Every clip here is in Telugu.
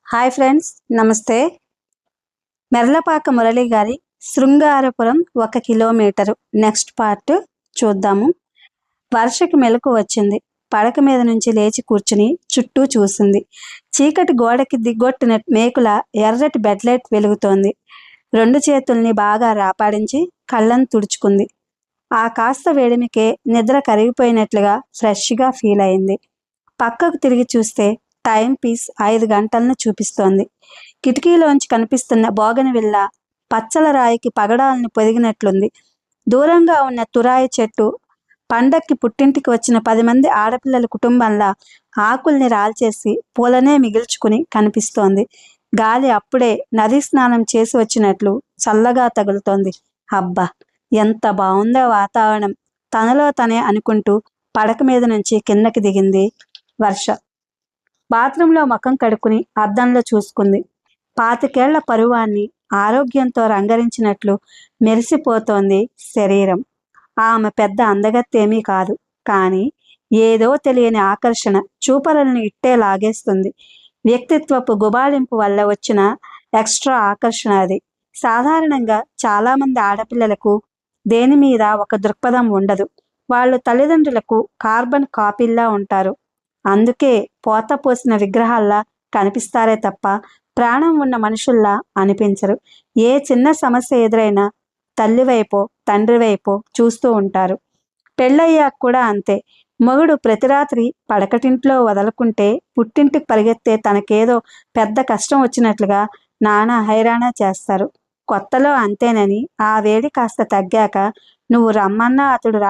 హాయ్ ఫ్రెండ్స్, నమస్తే. మెర్లపాక మురళి గారి శృంగారపురం 1 కిలోమీటరు నెక్స్ట్ పార్ట్ చూద్దాము. వర్షకి మెలకు వచ్చింది. పడక మీద నుంచి లేచి కూర్చుని చుట్టూ చూసింది. చీకటి గోడకి దిగ్గొట్టిన మేకుల ఎర్రటి బెడ్లైట్ వెలుగుతోంది. 2 చేతుల్ని బాగా రాపాడించి కళ్ళను తుడుచుకుంది. ఆ కాస్త వేడిమికే నిద్ర కరిగిపోయినట్లుగా ఫ్రెష్గా ఫీల్ అయింది. పక్కకు తిరిగి చూస్తే టైం పీస్ 5 గంటలను చూపిస్తోంది. కిటికీలోంచి కనిపిస్తున్న బోగనవిల్ల పచ్చల రాయికి పగడాలను పొదిగినట్లుంది. దూరంగా ఉన్న తురాయి చెట్టు పండక్కి పుట్టింటికి వచ్చిన 10 మంది ఆడపిల్లల కుటుంబంలా ఆకుల్ని రాల్చేసి పూలనే మిగిల్చుకుని కనిపిస్తోంది. గాలి అప్పుడే నదీ స్నానం చేసి వచ్చినట్లు చల్లగా తగులుతోంది. అబ్బా, ఎంత బాగుందో వాతావరణం! తనలో తనే అనుకుంటూ పడక మీద నుంచి కిందకి దిగింది వర్ష. బాత్రూంలో ముఖం కడుక్కుని అద్దంలో చూసుకుంది. 25 పరువాన్ని ఆరోగ్యంతో రంగరించినట్లు మెరిసిపోతోంది శరీరం. ఆమె పెద్ద అందగత్తేమీ కాదు, కానీ ఏదో తెలియని ఆకర్షణ చూపరులను ఇట్టే లాగేస్తుంది. వ్యక్తిత్వపు గుబాళింపు వల్ల వచ్చిన ఎక్స్ట్రా ఆకర్షణ అది. సాధారణంగా చాలామంది ఆడపిల్లలకు దేని మీద ఒక దృక్పథం ఉండదు. వాళ్ళు తల్లిదండ్రులకు కార్బన్ కాపీల్లా ఉంటారు. అందుకే పోత పోసిన విగ్రహాల్లా కనిపిస్తారే తప్ప ప్రాణం ఉన్న మనుషుల్లా అనిపించరు. ఏ చిన్న సమస్య ఎదురైనా తల్లి వైపో తండ్రి వైపో చూస్తూ ఉంటారు. పెళ్ళయ్యాక కూడా అంతే. మొగుడు ప్రతి రాత్రి పడకటింట్లో వదలకుంటే పుట్టింటికి పరిగెత్తే తనకేదో పెద్ద కష్టం వచ్చినట్లుగా నానా హైరాణా చేస్తారు. కొత్తలో అంతేనని ఆ వేడి కాస్త తగ్గాక నువ్వు రమ్మన్నా అతడు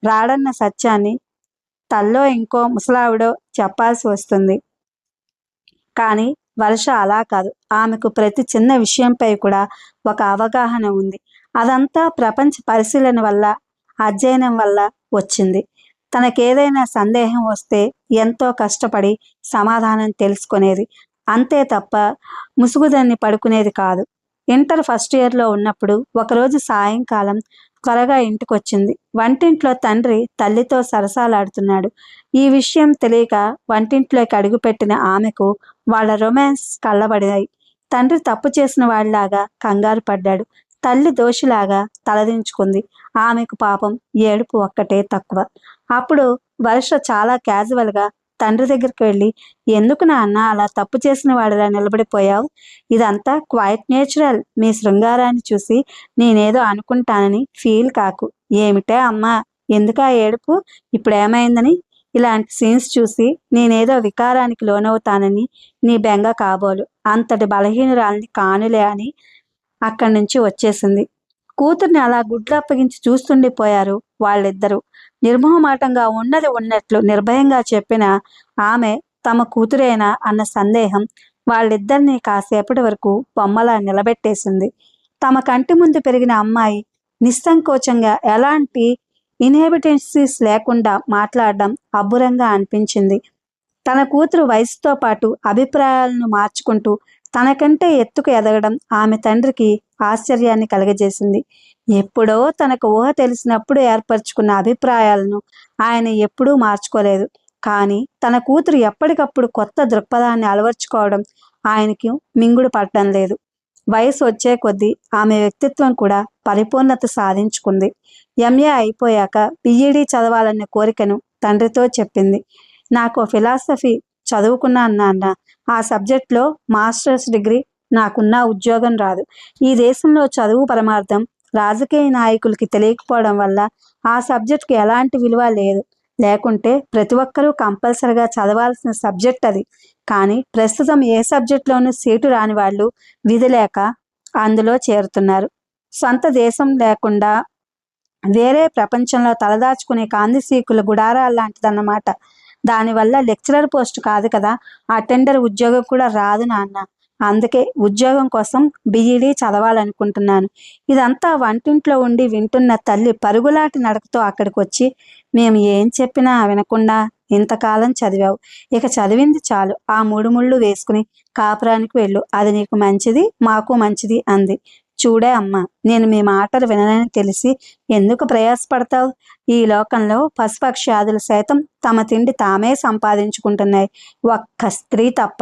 రాడన్న సత్యాన్ని తల్లో ఇంకో ముసలావిడో చెప్పాల్సి వస్తుంది. కానీ వర్ష అలా కాదు. ఆమెకు ప్రతి చిన్న విషయంపై కూడా ఒక అవగాహన ఉంది. అదంతా ప్రపంచ పరిశీలన వల్ల, అధ్యయనం వల్ల వచ్చింది. తనకేదైనా సందేహం వస్తే ఎంతో కష్టపడి సమాధానం తెలుసుకునేది. అంతే తప్ప ముసుగుదాన్ని పడుకునేది కాదు. ఇంటర్ ఫస్ట్ ఇయర్లో ఉన్నప్పుడు ఒకరోజు సాయంకాలం త్వరగా ఇంటికొచ్చింది. వంటింట్లో తండ్రి తల్లితో సరసాలాడుతున్నాడు. ఈ విషయం తెలియక వంటింట్లోకి అడుగుపెట్టిన ఆమెకు వాళ్ళ రొమాన్స్ కళ్ళబడినాయి. తండ్రి తప్పు చేసిన వాడిలాగా కంగారు పడ్డాడు. తల్లి దోషిలాగా తలదించుకుంది. ఆమెకు పాపం ఏడుపు ఒక్కటే తక్కువ. అప్పుడు వర్ష చాలా క్యాజువల్గా తండ్రి దగ్గరికి వెళ్ళి, ఎందుకు నాన్న అలా తప్పు చేసిన వాడిలా నిలబడిపోయావు? ఇదంతా క్వైట్ నేచురల్. మీ శృంగారాన్ని చూసి నేనేదో అనుకుంటానని ఫీల్ కాకు. ఏమిటే అమ్మా, ఎందుకా ఏడుపు? ఇప్పుడేమైందని? ఇలాంటి సీన్స్ చూసి నేనేదో వికారానికి లోనవుతానని నీ బెంగ కాబోలు. అంతటి బలహీనురాల్ని కానులే అని అక్కడి నుంచి వచ్చేసింది. కూతుర్ని అలా గుడ్లు అప్పగించి చూస్తుండిపోయారు వాళ్ళిద్దరూ. నిర్మోహమాటంగా ఉన్నది ఉన్నట్లు నిర్భయంగా చెప్పిన ఆమె తమ కూతురేనా అన్న సందేహం వాళ్ళిద్దరినీ కాసేపటి వరకు బొమ్మలా నిలబెట్టేసింది. తమ కంటి ముందు పెరిగిన అమ్మాయి నిస్సంకోచంగా ఎలాంటి ఇన్హిబిటెన్సీస్ లేకుండా మాట్లాడడం అబ్బురంగా అనిపించింది. తన కూతురు వయసుతో పాటు అభిప్రాయాలను మార్చుకుంటూ తనకంటే ఎత్తుకు ఎదగడం ఆమె తండ్రికి ఆశ్చర్యాన్ని కలగజేసింది. ఎప్పుడో తనకు ఊహ తెలిసినప్పుడు ఏర్పరచుకున్న అభిప్రాయాలను ఆయన ఎప్పుడూ మార్చుకోలేదు. కానీ తన కూతురు ఎప్పటికప్పుడు కొత్త దృక్పథాన్ని అలవర్చుకోవడం ఆయనకి మింగుడు పడడం లేదు. వయసు వచ్చే కొద్దీ ఆమె వ్యక్తిత్వం కూడా పరిపూర్ణత సాధించుకుంది. ఎంఏ అయిపోయాక బిఈడి చదవాలన్న కోరికను తండ్రితో చెప్పింది. నాకు ఫిలాసఫీ చదువుకున్నాను నాన్న. ఆ సబ్జెక్ట్లో మాస్టర్స్ డిగ్రీ నాకున్న ఉద్యోగం రాదు. ఈ దేశంలో చదువు పరమార్థం రాజకీయ నాయకులకి తెలియకపోవడం వల్ల ఆ సబ్జెక్ట్కి ఎలాంటి విలువ లేదు. లేకుంటే ప్రతి ఒక్కరూ కంపల్సరిగా చదవాల్సిన సబ్జెక్ట్ అది. కానీ ప్రస్తుతం ఏ సబ్జెక్ట్లోనూ సీటు రాని వాళ్ళు విధి లేక అందులో చేరుతున్నారు. సొంత దేశం లేకుండా వేరే ప్రపంచంలో తలదాచుకునే కాందిసీకుల గుడారాలు లాంటిదన్నమాట. దానివల్ల లెక్చరర్ పోస్ట్ కాదు కదా, అటెండర్ ఉద్యోగం కూడా రాదు నాన్న. అందుకే ఉద్యోగం కోసం బిఈడి చదవాలనుకుంటున్నాను. ఇదంతా వంటింట్లో ఉండి వింటున్న తల్లి పరుగులాటి నడకతో అక్కడికి వచ్చి, మేము ఏం చెప్పినా వినకుండా ఇంతకాలం చదివావు, ఇక చదివింది చాలు. ఆ 3 ముళ్ళు వేసుకుని కాపురానికి వెళ్ళు. అది నీకు మంచిది, మాకు మంచిది అంది. చూడే అమ్మా, నేను మీ మాటలు విననని తెలిసి ఎందుకు ప్రయాసపడతావు? ఈ లోకంలో పశుపక్ష్యాదులు సైతం తమ తిండి తామే సంపాదించుకుంటున్నాయి, ఒక్క స్త్రీ తప్ప.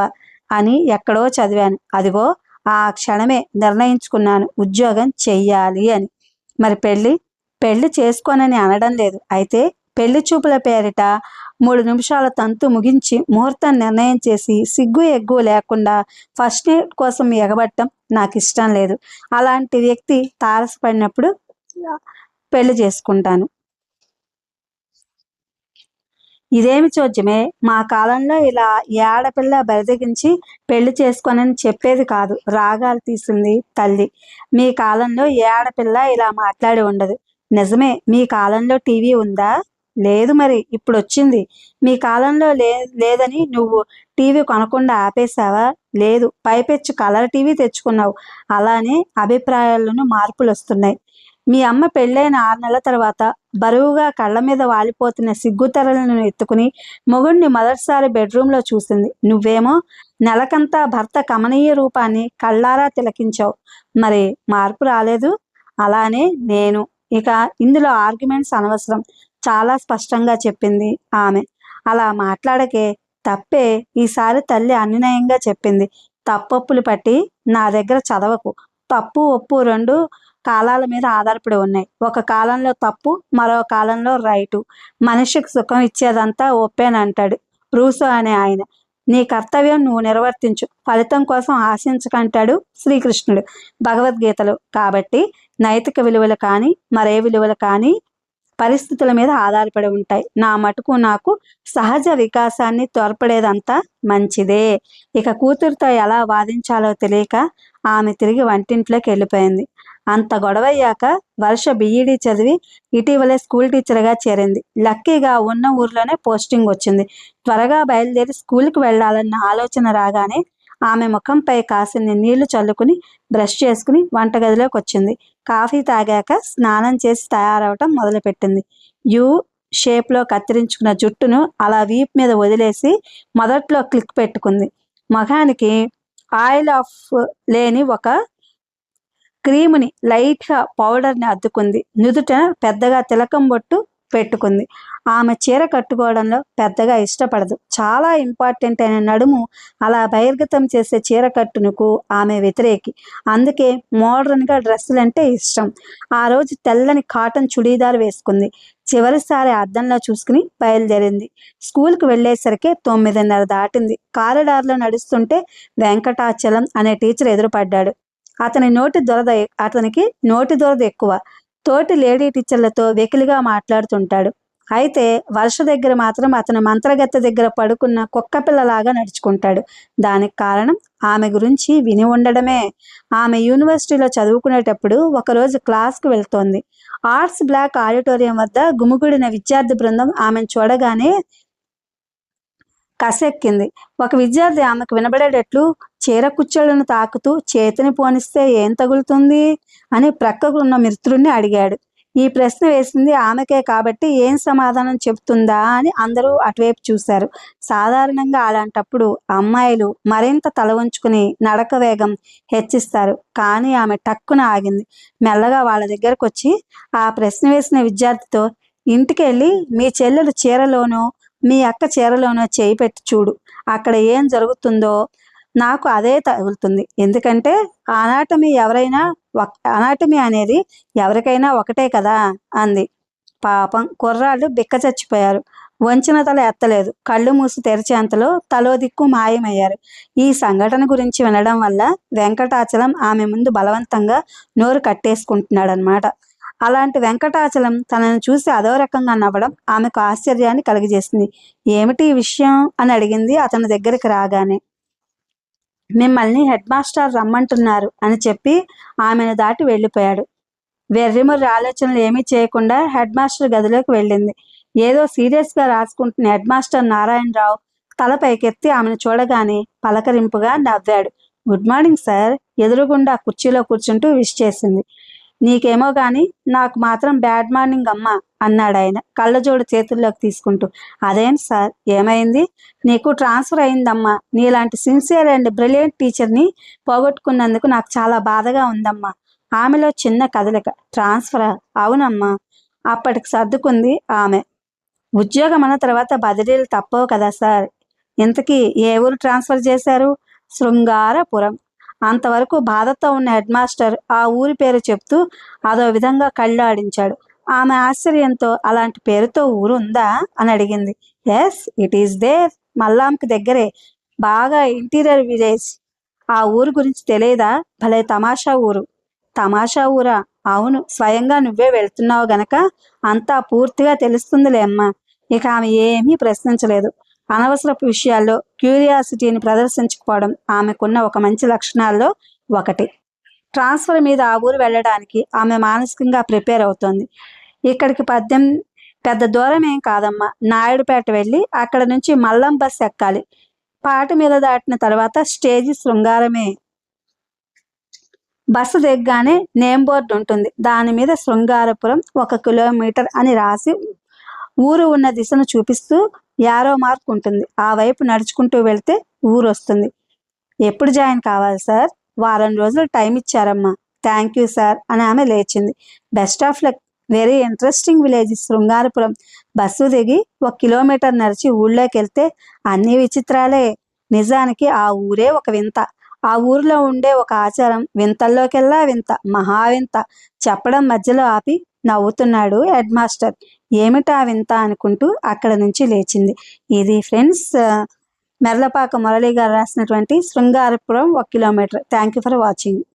అని ఎక్కడో చదివాను. అదిగో ఆ క్షణమే నిర్ణయించుకున్నాను ఉద్యోగం చెయ్యాలి అని. మరి పెళ్లి చేసుకోనని అనడం లేదు. అయితే పెళ్లి చూపుల పేరిట 3 నిమిషాల తంతు ముగించి ముహూర్తం నిర్ణయం చేసి సిగ్గు ఎగ్గు లేకుండా ఫస్ట్ నైట్ కోసం ఎగబట్టం నాకు ఇష్టం లేదు. అలాంటి వ్యక్తి తారసపడినప్పుడు పెళ్లి చేసుకుంటాను. ఇదేమి చోద్యమే, మా కాలంలో ఇలా ఈ ఆడపిల్ల బరిదెగించి పెళ్లి చేసుకోనని చెప్పేది కాదు. రాగాలు తీసింది తల్లి. మీ కాలంలో ఏ ఆడపిల్ల ఇలా మాట్లాడి ఉండదు. నిజమే, మీ కాలంలో టీవీ ఉందా? లేదు. మరి ఇప్పుడు వచ్చింది. మీ కాలంలో లేదని నువ్వు టీవీ కొనకుండా ఆపేశావా? లేదు, పైపెచ్చు కలర్ టీవీ తెచ్చుకున్నావు. అలానే అభిప్రాయాల్లోనూ మార్పులు వస్తున్నాయి. మీ అమ్మ పెళ్ళైన 6 నెలల తర్వాత బరువుగా కళ్ళ మీద వాలిపోతున్న సిగ్గుతెరలను ఎత్తుకుని మొగుణ్ణి మొదటిసారి బెడ్రూమ్లో చూసింది. నువ్వేమో నెలకంతా భర్త కమనీయ రూపాన్ని కళ్ళారా తిలకించావు. మరి మార్పు రాలేదు. అలానే నేను. ఇక ఇందులో ఆర్గ్యుమెంట్స్ అనవసరం, చాలా స్పష్టంగా చెప్పింది ఆమె. అలా మాట్లాడకే, తప్పే. ఈసారి తల్లి అన్యాయంగా చెప్పింది. తప్పొప్పులు పట్టి నా దగ్గర చదవకు. తప్పు ఒప్పు రెండు కాలాల మీద ఆధారపడి ఉన్నాయి. ఒక కాలంలో తప్పు, మరో కాలంలో రైటు. మనిషికి సుఖం ఇచ్చేదంతా ఒప్పేనంటాడు రూసో అనే ఆయన. నీ కర్తవ్యం నువ్వు నిర్వర్తించు, ఫలితం కోసం ఆశించకంటాడు శ్రీకృష్ణుడు భగవద్గీతలో. కాబట్టి నైతిక విలువలు కానీ మరే విలువలు కానీ పరిస్థితుల మీద ఆధారపడి ఉంటాయి. నా మటుకు నాకు సహజ వికాసాన్ని తోడ్పడేదంతా మంచిదే. ఇక కూతురుతో ఎలా వాదించాలో తెలియక ఆమె తిరిగి వంటింట్లోకి వెళ్ళిపోయింది. అంత గొడవయ్యాక వర్ష బీఈడీ చదివి ఇటీవలే స్కూల్ టీచర్గా చేరింది. లక్కీగా ఉన్న ఊర్లోనే పోస్టింగ్ వచ్చింది. త్వరగా బయలుదేరి స్కూల్కి వెళ్ళాలన్న ఆలోచన రాగానే ఆమె ముఖంపై కాసిన్ని నీళ్లు చల్లుకుని బ్రష్ చేసుకుని వంటగదిలోకి వచ్చింది. కాఫీ తాగాక స్నానం చేసి తయారవటం మొదలుపెట్టింది. యూ షేప్లో కత్తిరించుకున్న జుట్టును అలా వీప్ మీద వదిలేసి మొదట్లో క్లిక్ పెట్టుకుంది. ముఖానికి ఆయిల్ ఆఫ్ లేని ఒక క్రీముని లైట్గా పౌడర్ని అద్దుకుంది. నుదుట పెద్దగా తిలకం బొట్టు పెట్టుకుంది. ఆమె చీర కట్టుకోవడంలో పెద్దగా ఇష్టపడదు. చాలా ఇంపార్టెంట్ అయిన నడుము అలా బహిర్గతం చేసే చీర కట్టునకు ఆమె వ్యతిరేకి. అందుకే మోడర్న్గా డ్రెస్సులంటే ఇష్టం. ఆ రోజు తెల్లని కాటన్ చుడీదార్ వేసుకుంది. చివరిసారి అద్దంలో చూసుకుని బయలుదేరింది. స్కూల్కి వెళ్ళేసరికి 9:30 దాటింది. కారిడార్లో నడుస్తుంటే వెంకటాచలం అనే టీచర్ ఎదురుపడ్డాడు. అతనికి నోటి దురద ఎక్కువ. తోటి లేడీ టీచర్లతో వెకిలిగా మాట్లాడుతుంటాడు. అయితే వర్ష దగ్గర మాత్రం అతను మంత్రగత్తె దగ్గర పడుకున్న కుక్కపిల్లలాగా నడుచుకుంటాడు. దానికి కారణం ఆమె గురించి విని ఉండడమే. ఆమె యూనివర్సిటీలో చదువుకునేటప్పుడు ఒకరోజు క్లాస్కి వెళ్తోంది. ఆర్ట్స్ బ్లాక్ ఆడిటోరియం వద్ద గుమిగూడిన విద్యార్థి బృందం ఆమెను చూడగానే కసెక్కింది. ఒక విద్యార్థి ఆమెకు వినబడేటట్లు చీర కుచ్చెలను తాకుతూ చేతిని పోనిస్తే ఏం తగులుతుంది అని ప్రక్కకున్న మిత్రుడిని అడిగాడు. ఈ ప్రశ్న వేసింది ఆమెకే కాబట్టి ఏం సమాధానం చెబుతుందా అని అందరూ అటువైపు చూశారు. సాధారణంగా అలాంటప్పుడు అమ్మాయిలు మరింత తల వంచుకుని నడక వేగం హెచ్చిస్తారు. కానీ ఆమె టక్కున ఆగింది. మెల్లగా వాళ్ళ దగ్గరకు వచ్చి ఆ ప్రశ్న వేసిన విద్యార్థితో, ఇంటికి వెళ్ళి మీ చెల్లెలు చీరలోనో మీ అక్క చీరలోనో చేయి పెట్టి చూడు. అక్కడ ఏం జరుగుతుందో నాకు అదే తగులుతుంది. ఎందుకంటే అనాటమీ అనేది ఎవరికైనా ఒకటే కదా అంది. పాపం కుర్రాళ్ళు బిక్క చచ్చిపోయారు. వంచిన తల ఎత్తలేదు. కళ్ళు మూసి తెరిచేంతలో తలో దిక్కు మాయమయ్యారు. ఈ సంఘటన గురించి వినడం వల్ల వెంకటాచలం ఆమె ముందు బలవంతంగా నోరు కట్టేసుకుంటున్నాడనమాట. అలాంటి వెంకటాచలం తనను చూసి అదో రకంగా నవ్వడం ఆమెకు ఆశ్చర్యాన్ని కలిగజేసింది. ఏమిటి విషయం అని అడిగింది అతని దగ్గరికి రాగానే. మిమ్మల్ని హెడ్ మాస్టర్ రమ్మంటున్నారు అని చెప్పి ఆమెను దాటి వెళ్ళిపోయాడు. వెర్రిమొర్రి ఆలోచనలు ఏమీ చేయకుండా హెడ్ మాస్టర్ గదిలోకి వెళ్ళింది. ఏదో సీరియస్గా రాసుకుంటున్న హెడ్ మాస్టర్ నారాయణరావు తల పైకెత్తి ఆమెను చూడగానే పలకరింపుగా నవ్వాడు. Good morning sir. ఎదురుగుండా కుర్చీలో కూర్చుంటూ విష్ చేసింది. నీకేమో కానీ నాకు మాత్రం బ్యాడ్ మార్నింగ్ అమ్మా అన్నాడు ఆయన కళ్ళజోడు చేతుల్లోకి తీసుకుంటూ. అదేం సార్, ఏమైంది? నీకు ట్రాన్స్ఫర్ అయిందమ్మా. నీలాంటి సిన్సియర్ అండ్ బ్రిలియంట్ టీచర్ని పోగొట్టుకున్నందుకు నాకు చాలా బాధగా ఉందమ్మా. ఆమెలో చిన్న కదలిక. ట్రాన్స్ఫరా? అవునమ్మా. అప్పటికి సర్దుకుంది ఆమె. ఉద్యోగం అన్న తర్వాత బదిలీలు తప్పవు కదా సార్. ఇంతకీ ఏ ఊరు ట్రాన్స్ఫర్ చేశారు? శృంగారపురం. అంతవరకు బాధతో ఉన్న హెడ్ మాస్టర్ ఆ ఊరి పేరు చెప్తూ అదో విధంగా కళ్ళాడించాడు. ఆమె ఆశ్చర్యంతో అలాంటి పేరుతో ఊరు ఉందా అని అడిగింది. Yes, it is there. మల్లాంకి దగ్గరే, బాగా ఇంటీరియర్ విలేజ్. ఆ ఊరు గురించి తెలియదా? భలే తమాషా ఊరు. తమాషా ఊరా? అవును, స్వయంగా నువ్వే వెళ్తున్నావు గనక అంతా పూర్తిగా తెలుస్తుందిలే అమ్మా. ఇక ఆమె ఏమీ ప్రశ్నించలేదు. అనవసరపు విషయాల్లో క్యూరియాసిటీని ప్రదర్శించకపోవడం ఆమెకున్న ఒక మంచి లక్షణాల్లో ఒకటి. ట్రాన్స్ఫర్ మీద ఆ ఊరు వెళ్ళడానికి ఆమె మానసికంగా ప్రిపేర్ అవుతోంది. ఇక్కడికి పెద్ద దూరం ఏం కాదమ్మా. నాయుడుపేట వెళ్ళి అక్కడ నుంచి మల్లం బస్ ఎక్కాలి. పాట మీద దాటిన తర్వాత స్టేజి శృంగారమే. బస్సు దిగ్గానే నేమ్ బోర్డు ఉంటుంది. దాని మీద శృంగారపురం 1 కిలోమీటర్ అని రాసి ఊరు ఉన్న దిశను చూపిస్తూ యారో మార్క్ ఉంటుంది. ఆ వైపు నడుచుకుంటూ వెళ్తే ఊరు వస్తుంది. ఎప్పుడు జాయిన్ కావాలి సార్? వారం రోజులు టైం ఇచ్చారమ్మా. థ్యాంక్ యూ సార్ అని ఆమె లేచింది. Best of luck. Very interesting village Shringarapuram. Bus దిగి 1 కిలోమీటర్ నడిచి ఊళ్ళోకి వెళ్తే అన్ని విచిత్రాలే. నిజానికి ఆ ఊరే ఒక వింత. ఆ ఊరిలో ఉండే ఒక ఆచారం వింతల్లోకెల్లా వింత, మహావింత. చెప్పడం మధ్యలో ఆపి నవ్వుతున్నాడు హెడ్ మాస్టర్. ఏమిటా వింత అనుకుంటూ అక్కడ నుంచి లేచింది. ఇది ఫ్రెండ్స్, మెర్లపాక మురళి గారు రాసినటువంటి Srungarapuram 1 kilometre. Thank you for watching.